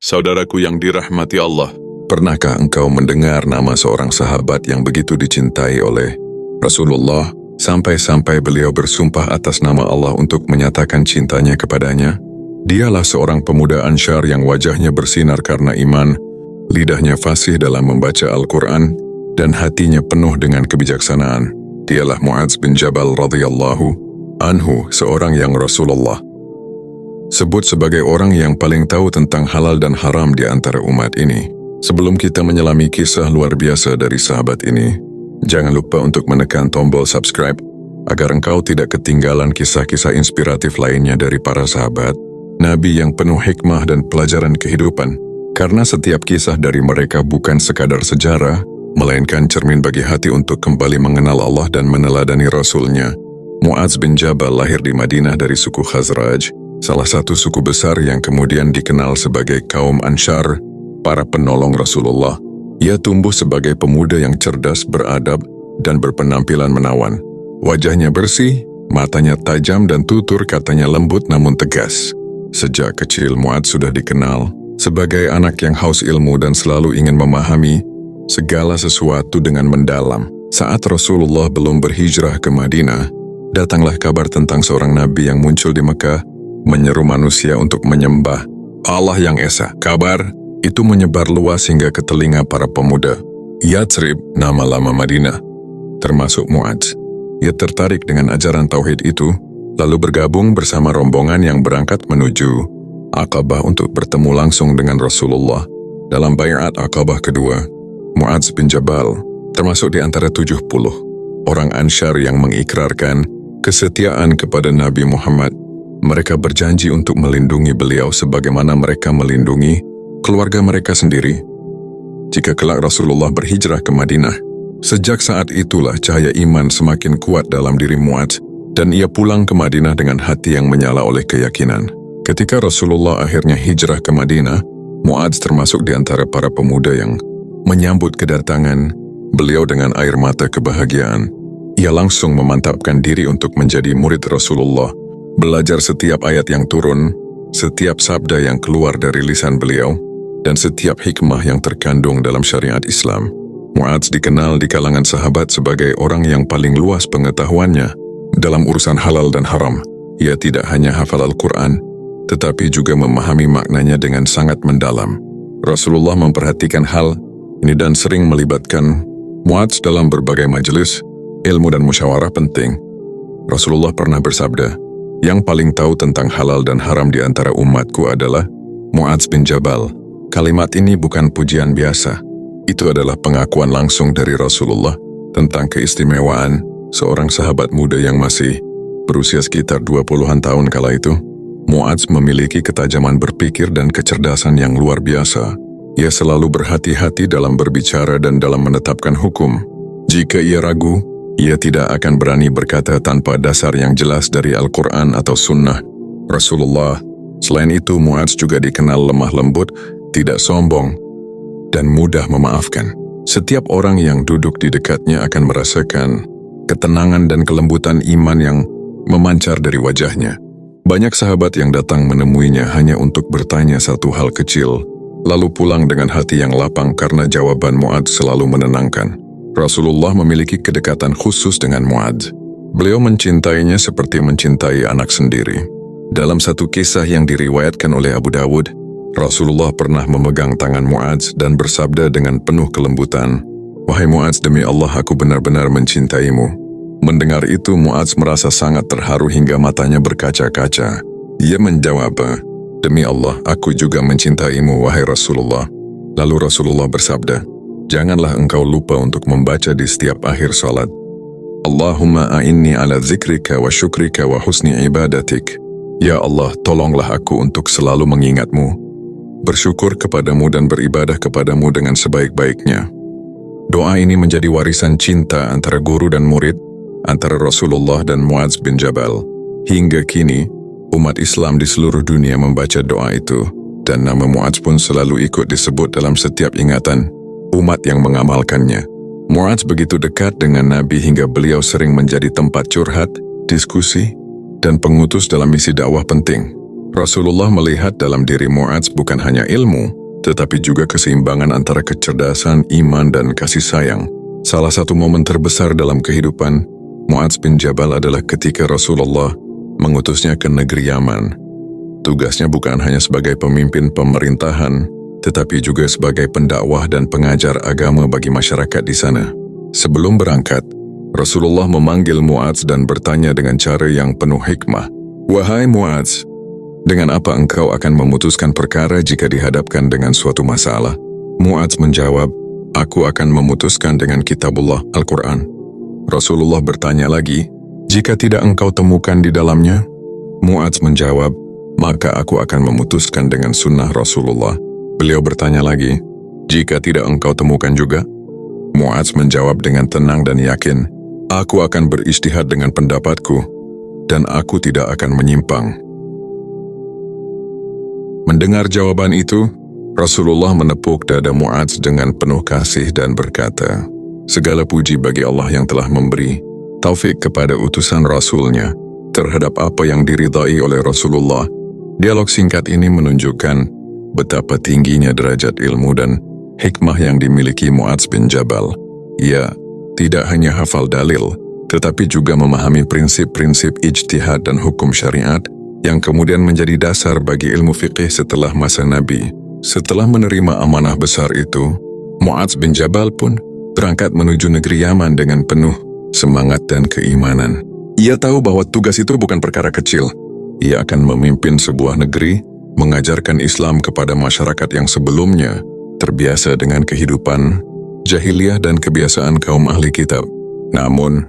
Saudaraku yang dirahmati Allah, pernahkah engkau mendengar nama seorang sahabat yang begitu dicintai oleh Rasulullah sampai-sampai beliau bersumpah atas nama Allah untuk menyatakan cintanya kepadanya? Dialah seorang pemuda Ansyar yang wajahnya bersinar karena iman, lidahnya fasih dalam membaca Al-Quran, dan hatinya penuh dengan kebijaksanaan. Dialah Mu'adz bin Jabal radhiyallahu anhu, seorang yang Rasulullah sebut sebagai orang yang paling tahu tentang halal dan haram di antara umat ini. Sebelum kita menyelami kisah luar biasa dari sahabat ini, jangan lupa untuk menekan tombol subscribe agar engkau tidak ketinggalan kisah-kisah inspiratif lainnya dari para sahabat Nabi yang penuh hikmah dan pelajaran kehidupan. Karena setiap kisah dari mereka bukan sekadar sejarah, melainkan cermin bagi hati untuk kembali mengenal Allah dan meneladani Rasul-Nya. Mu'adz bin Jabal lahir di Madinah dari suku Khazraj, salah satu suku besar yang kemudian dikenal sebagai kaum Ansyar, para penolong Rasulullah. Ia tumbuh sebagai pemuda yang cerdas, beradab, dan berpenampilan menawan. Wajahnya bersih, matanya tajam dan tutur katanya lembut namun tegas. Sejak kecil Mu'adz sudah dikenal sebagai anak yang haus ilmu dan selalu ingin memahami segala sesuatu dengan mendalam. Saat Rasulullah belum berhijrah ke Madinah, datanglah kabar tentang seorang nabi yang muncul di Mekah, menyeru manusia untuk menyembah Allah yang Esa. Kabar itu menyebar luas hingga ke telinga para pemuda Yatsrib, nama lama Madinah, termasuk Mu'adz. Ia tertarik dengan ajaran tauhid itu, lalu bergabung bersama rombongan yang berangkat menuju Aqabah untuk bertemu langsung dengan Rasulullah. Dalam Bai'at Aqabah kedua, Mu'adz bin Jabal termasuk di antara 70 orang Ansyar yang mengikrarkan kesetiaan kepada Nabi Muhammad. Mereka berjanji untuk melindungi beliau sebagaimana mereka melindungi keluarga mereka sendiri jika kelak Rasulullah berhijrah ke Madinah. Sejak saat itulah cahaya iman semakin kuat dalam diri Mu'adz, dan ia pulang ke Madinah dengan hati yang menyala oleh keyakinan. Ketika Rasulullah akhirnya hijrah ke Madinah, Mu'adz termasuk di antara para pemuda yang menyambut kedatangan beliau dengan air mata kebahagiaan. Ia langsung memantapkan diri untuk menjadi murid Rasulullah, belajar setiap ayat yang turun, setiap sabda yang keluar dari lisan beliau, dan setiap hikmah yang terkandung dalam syariat Islam. Mu'adz dikenal di kalangan sahabat sebagai orang yang paling luas pengetahuannya dalam urusan halal dan haram. Ia tidak hanya hafal Al-Quran, tetapi juga memahami maknanya dengan sangat mendalam. Rasulullah memperhatikan hal ini dan sering melibatkan Mu'adz dalam berbagai majelis ilmu dan musyawarah penting. Rasulullah pernah bersabda, "Yang paling tahu tentang halal dan haram di antara umatku adalah Mu'adz bin Jabal." Kalimat ini bukan pujian biasa. Itu adalah pengakuan langsung dari Rasulullah tentang keistimewaan seorang sahabat muda yang masih berusia sekitar 20-an tahun kala itu. Mu'adz memiliki ketajaman berpikir dan kecerdasan yang luar biasa. Ia selalu berhati-hati dalam berbicara dan dalam menetapkan hukum. Jika ia ragu, ia tidak akan berani berkata tanpa dasar yang jelas dari Al-Quran atau Sunnah Rasulullah. Selain itu, Mu'adz juga dikenal lemah lembut, tidak sombong, dan mudah memaafkan. Setiap orang yang duduk di dekatnya akan merasakan ketenangan dan kelembutan iman yang memancar dari wajahnya. Banyak sahabat yang datang menemuinya hanya untuk bertanya satu hal kecil, lalu pulang dengan hati yang lapang karena jawaban Mu'adz selalu menenangkan. Rasulullah memiliki kedekatan khusus dengan Mu'adz. Beliau mencintainya seperti mencintai anak sendiri. Dalam satu kisah yang diriwayatkan oleh Abu Dawud, Rasulullah pernah memegang tangan Mu'adz dan bersabda dengan penuh kelembutan, "Wahai Mu'adz, demi Allah aku benar-benar mencintaimu." Mendengar itu, Mu'adz merasa sangat terharu hingga matanya berkaca-kaca. Ia menjawab, "Demi Allah, aku juga mencintaimu, wahai Rasulullah." Lalu Rasulullah bersabda, "Janganlah engkau lupa untuk membaca di setiap akhir salat, Allahumma a'inni ala zikrika wa syukrika wa husni ibadatik." Ya Allah, tolonglah aku untuk selalu mengingatmu, bersyukur kepadamu dan beribadah kepadamu dengan sebaik-baiknya. Doa ini menjadi warisan cinta antara guru dan murid, antara Rasulullah dan Mu'adz bin Jabal. Hingga kini, umat Islam di seluruh dunia membaca doa itu, dan nama Mu'adz pun selalu ikut disebut dalam setiap ingatan umat yang mengamalkannya. Mu'adz begitu dekat dengan Nabi hingga beliau sering menjadi tempat curhat, diskusi, dan pengutus dalam misi dakwah penting. Rasulullah melihat dalam diri Mu'adz bukan hanya ilmu, tetapi juga keseimbangan antara kecerdasan, iman, dan kasih sayang. Salah satu momen terbesar dalam kehidupan Mu'adz bin Jabal adalah ketika Rasulullah mengutusnya ke negeri Yaman. Tugasnya bukan hanya sebagai pemimpin pemerintahan, tetapi juga sebagai pendakwah dan pengajar agama bagi masyarakat di sana. Sebelum berangkat, Rasulullah memanggil Mu'adz dan bertanya dengan cara yang penuh hikmah. "Wahai Mu'adz, dengan apa engkau akan memutuskan perkara jika dihadapkan dengan suatu masalah?" Mu'adz menjawab, "Aku akan memutuskan dengan kitabullah Al-Quran." Rasulullah bertanya lagi, "Jika tidak engkau temukan di dalamnya?" Mu'adz menjawab, "Maka aku akan memutuskan dengan sunnah Rasulullah." Beliau bertanya lagi, "Jika tidak engkau temukan juga?" Mu'adz menjawab dengan tenang dan yakin, "Aku akan berijtihad dengan pendapatku, dan aku tidak akan menyimpang." Mendengar jawaban itu, Rasulullah menepuk dada Mu'adz dengan penuh kasih dan berkata, "Segala puji bagi Allah yang telah memberi taufik kepada utusan Rasul-Nya terhadap apa yang diridai oleh Rasulullah." Dialog singkat ini menunjukkan betapa tingginya derajat ilmu dan hikmah yang dimiliki Mu'adz bin Jabal. Ia tidak hanya hafal dalil, tetapi juga memahami prinsip-prinsip ijtihad dan hukum syariat yang kemudian menjadi dasar bagi ilmu fiqih setelah masa Nabi. Setelah menerima amanah besar itu, Mu'adz bin Jabal pun berangkat menuju negeri Yaman dengan penuh semangat dan keimanan. Ia tahu bahwa tugas itu bukan perkara kecil. Ia akan memimpin sebuah negeri, mengajarkan Islam kepada masyarakat yang sebelumnya terbiasa dengan kehidupan jahiliyah dan kebiasaan kaum ahli kitab. Namun,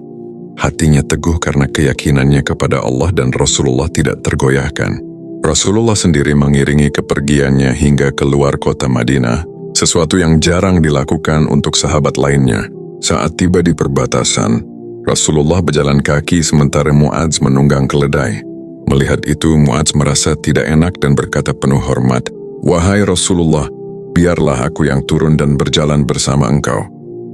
hatinya teguh karena keyakinannya kepada Allah dan Rasulullah tidak tergoyahkan. Rasulullah sendiri mengiringi kepergiannya hingga keluar kota Madinah, sesuatu yang jarang dilakukan untuk sahabat lainnya. Saat tiba di perbatasan, Rasulullah berjalan kaki sementara Mu'adz menunggang keledai. Melihat itu, Mu'adz merasa tidak enak dan berkata penuh hormat, "Wahai Rasulullah, biarlah aku yang turun dan berjalan bersama engkau."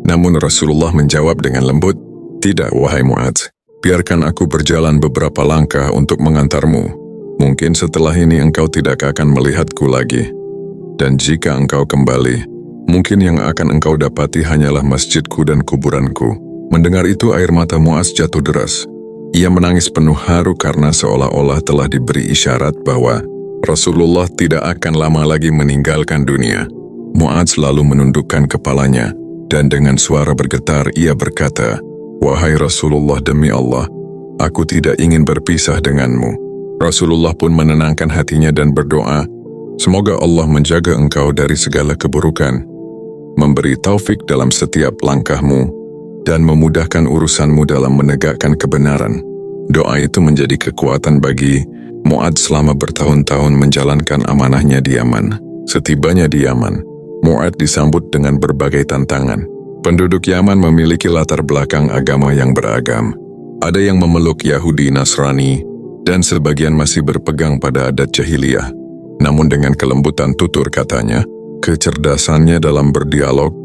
Namun Rasulullah menjawab dengan lembut, "Tidak, wahai Mu'adz, biarkan aku berjalan beberapa langkah untuk mengantarmu. Mungkin setelah ini engkau tidak akan melihatku lagi. Dan jika engkau kembali, mungkin yang akan engkau dapati hanyalah masjidku dan kuburanku." Mendengar itu air mata Mu'adz jatuh deras. Ia menangis penuh haru karena seolah-olah telah diberi isyarat bahwa Rasulullah tidak akan lama lagi meninggalkan dunia. Mu'adz lalu menundukkan kepalanya, dan dengan suara bergetar ia berkata, "Wahai Rasulullah, demi Allah, aku tidak ingin berpisah denganmu." Rasulullah pun menenangkan hatinya dan berdoa, "Semoga Allah menjaga engkau dari segala keburukan, memberi taufik dalam setiap langkahmu, dan memudahkan urusanmu dalam menegakkan kebenaran." Doa itu menjadi kekuatan bagi Mu'adz selama bertahun-tahun menjalankan amanahnya di Yaman. Setibanya di Yaman, Mu'adz disambut dengan berbagai tantangan. Penduduk Yaman memiliki latar belakang agama yang beragam. Ada yang memeluk Yahudi Nasrani, dan sebagian masih berpegang pada adat jahiliyah. Namun dengan kelembutan tutur katanya, kecerdasannya dalam berdialog,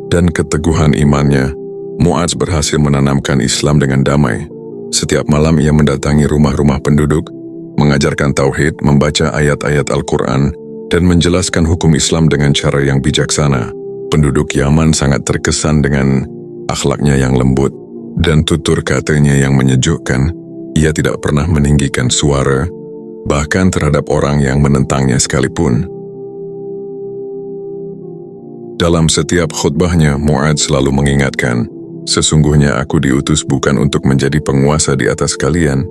dan keteguhan imannya, Mu'adz berhasil menanamkan Islam dengan damai. Setiap malam ia mendatangi rumah-rumah penduduk, mengajarkan tauhid, membaca ayat-ayat Al-Quran, dan menjelaskan hukum Islam dengan cara yang bijaksana. Penduduk Yaman sangat terkesan dengan akhlaknya yang lembut dan tutur katanya yang menyejukkan. Ia tidak pernah meninggikan suara, bahkan terhadap orang yang menentangnya sekalipun. Dalam setiap khutbahnya, Mu'adz selalu mengingatkan, "Sesungguhnya aku diutus bukan untuk menjadi penguasa di atas kalian,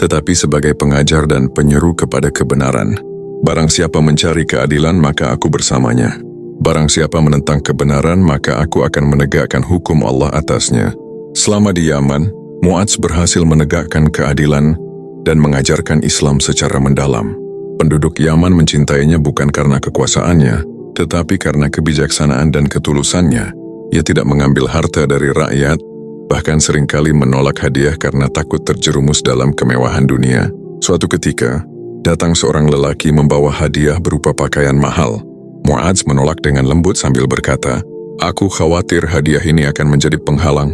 tetapi sebagai pengajar dan penyeru kepada kebenaran. Barang siapa mencari keadilan, maka aku bersamanya. Barang siapa menentang kebenaran, maka aku akan menegakkan hukum Allah atasnya." Selama di Yaman, Mu'adz berhasil menegakkan keadilan dan mengajarkan Islam secara mendalam. Penduduk Yaman mencintainya bukan karena kekuasaannya, tetapi karena kebijaksanaan dan ketulusannya. Ia tidak mengambil harta dari rakyat, bahkan seringkali menolak hadiah karena takut terjerumus dalam kemewahan dunia. Suatu ketika, datang seorang lelaki membawa hadiah berupa pakaian mahal. Mu'adz menolak dengan lembut sambil berkata, "Aku khawatir hadiah ini akan menjadi penghalang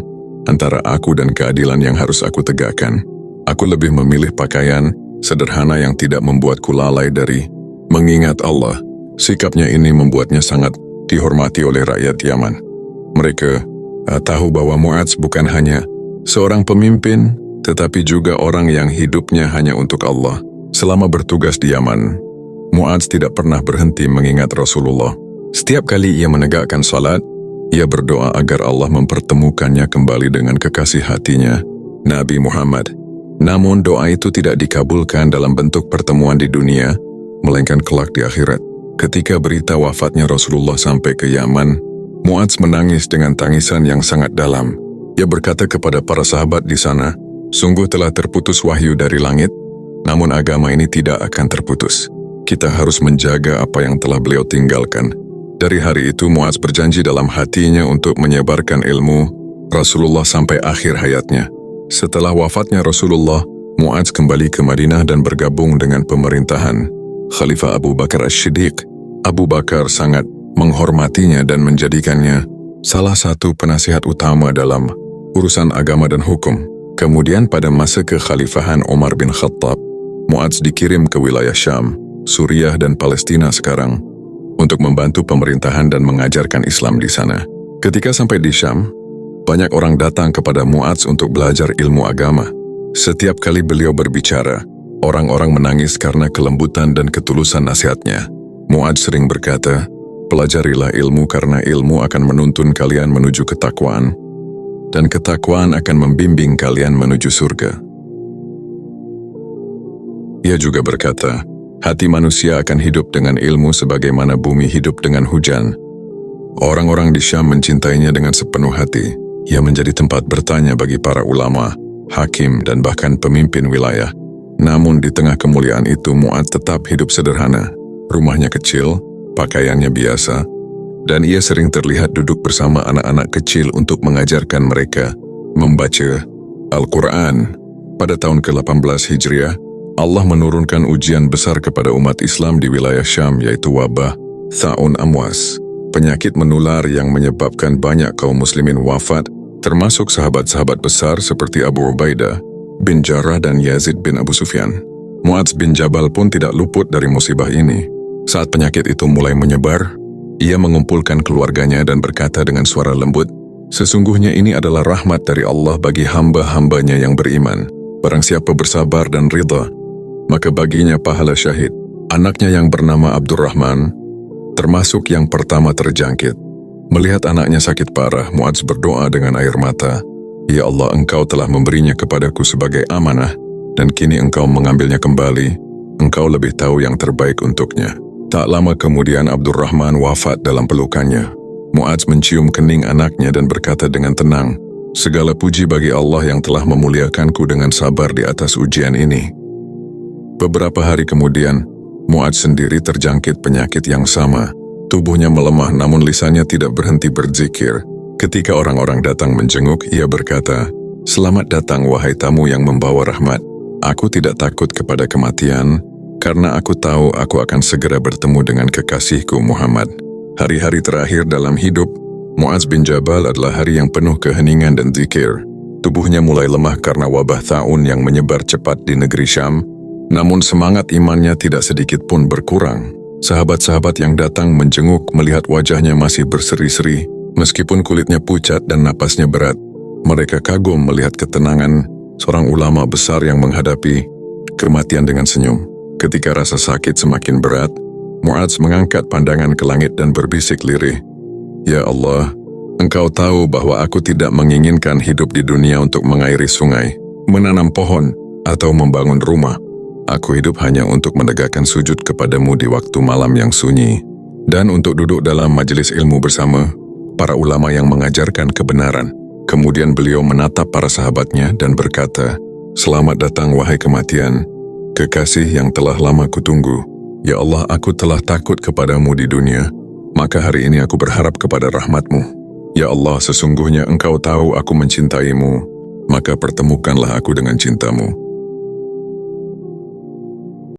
antara aku dan keadilan yang harus aku tegakkan. Aku lebih memilih pakaian sederhana yang tidak membuatku lalai dari mengingat Allah. Sikapnya ini membuatnya sangat dihormati oleh rakyat Yaman. Mereka tahu bahwa Mu'adz bukan hanya seorang pemimpin, tetapi juga orang yang hidupnya hanya untuk Allah. Selama bertugas di Yaman, Mu'adz tidak pernah berhenti mengingat Rasulullah. Setiap kali ia menegakkan salat, ia berdoa agar Allah mempertemukannya kembali dengan kekasih hatinya, Nabi Muhammad. Namun doa itu tidak dikabulkan dalam bentuk pertemuan di dunia, melainkan kelak di akhirat. Ketika berita wafatnya Rasulullah sampai ke Yaman, Mu'adz menangis dengan tangisan yang sangat dalam. Ia berkata kepada para sahabat di sana, "Sungguh telah terputus wahyu dari langit, namun agama ini tidak akan terputus. Kita harus menjaga apa yang telah beliau tinggalkan." Dari hari itu Mu'adz berjanji dalam hatinya untuk menyebarkan ilmu Rasulullah sampai akhir hayatnya. Setelah wafatnya Rasulullah, Mu'adz kembali ke Madinah dan bergabung dengan pemerintahan Khalifah Abu Bakar As-Siddiq. Abu Bakar sangat menghormatinya dan menjadikannya salah satu penasihat utama dalam urusan agama dan hukum. Kemudian pada masa kekhalifahan Umar bin Khattab, Mu'adz dikirim ke wilayah Syam, Suriah dan Palestina sekarang untuk membantu pemerintahan dan mengajarkan Islam di sana. Ketika sampai di Syam, banyak orang datang kepada Mu'adz untuk belajar ilmu agama. Setiap kali beliau berbicara, orang-orang menangis karena kelembutan dan ketulusan nasihatnya. Mu'adz sering berkata, "Pelajarilah ilmu karena ilmu akan menuntun kalian menuju ketakwaan, dan ketakwaan akan membimbing kalian menuju surga." Ia juga berkata, "Hati manusia akan hidup dengan ilmu sebagaimana bumi hidup dengan hujan." Orang-orang di Syam mencintainya dengan sepenuh hati. Ia menjadi tempat bertanya bagi para ulama, hakim, dan bahkan pemimpin wilayah. Namun di tengah kemuliaan itu Mu'adz tetap hidup sederhana. Rumahnya kecil, pakaiannya biasa, dan ia sering terlihat duduk bersama anak-anak kecil untuk mengajarkan mereka membaca Al-Quran. Pada tahun ke-18 Hijriah, Allah menurunkan ujian besar kepada umat Islam di wilayah Syam, yaitu wabah Tha'un Amwas, penyakit menular yang menyebabkan banyak kaum muslimin wafat, termasuk sahabat-sahabat besar seperti Abu Ubaidah bin Jarrah dan Yazid bin Abu Sufyan. Mu'adz bin Jabal pun tidak luput dari musibah ini. Saat penyakit itu mulai menyebar, ia mengumpulkan keluarganya dan berkata dengan suara lembut, "Sesungguhnya ini adalah rahmat dari Allah bagi hamba-hambanya yang beriman. Barang siapa bersabar dan ridha, maka baginya pahala syahid." Anaknya yang bernama Abdurrahman termasuk yang pertama terjangkit. Melihat anaknya sakit parah, Mu'adz berdoa dengan air mata, "Ya Allah, Engkau telah memberinya kepadaku sebagai amanah, dan kini Engkau mengambilnya kembali. Engkau lebih tahu yang terbaik untuknya." Tak lama kemudian Abdurrahman wafat dalam pelukannya. Mu'adz mencium kening anaknya dan berkata dengan tenang, "Segala puji bagi Allah yang telah memuliakanku dengan sabar di atas ujian ini." Beberapa hari kemudian, Mu'adz sendiri terjangkit penyakit yang sama. Tubuhnya melemah namun lisannya tidak berhenti berzikir. Ketika orang-orang datang menjenguk, ia berkata, "Selamat datang wahai tamu yang membawa rahmat. Aku tidak takut kepada kematian, karena aku tahu aku akan segera bertemu dengan kekasihku Muhammad." Hari-hari terakhir dalam hidup Mu'adz bin Jabal adalah hari yang penuh keheningan dan zikir. Tubuhnya mulai lemah karena wabah Tha'un yang menyebar cepat di negeri Syam, namun semangat imannya tidak sedikit pun berkurang. Sahabat-sahabat yang datang menjenguk melihat wajahnya masih berseri-seri, meskipun kulitnya pucat dan napasnya berat. Mereka kagum melihat ketenangan seorang ulama besar yang menghadapi kematian dengan senyum. Ketika rasa sakit semakin berat, Mu'adz mengangkat pandangan ke langit dan berbisik lirih, "Ya Allah, Engkau tahu bahwa aku tidak menginginkan hidup di dunia untuk mengairi sungai, menanam pohon, atau membangun rumah. Aku hidup hanya untuk menegakkan sujud kepadamu di waktu malam yang sunyi, dan untuk duduk dalam majelis ilmu bersama para ulama yang mengajarkan kebenaran." Kemudian beliau menatap para sahabatnya dan berkata, "Selamat datang wahai kematian, kekasih yang telah lama kutunggu. Ya Allah, aku telah takut kepadamu di dunia, maka hari ini aku berharap kepada rahmatmu. Ya Allah, sesungguhnya Engkau tahu aku mencintaimu, maka pertemukanlah aku dengan cintamu."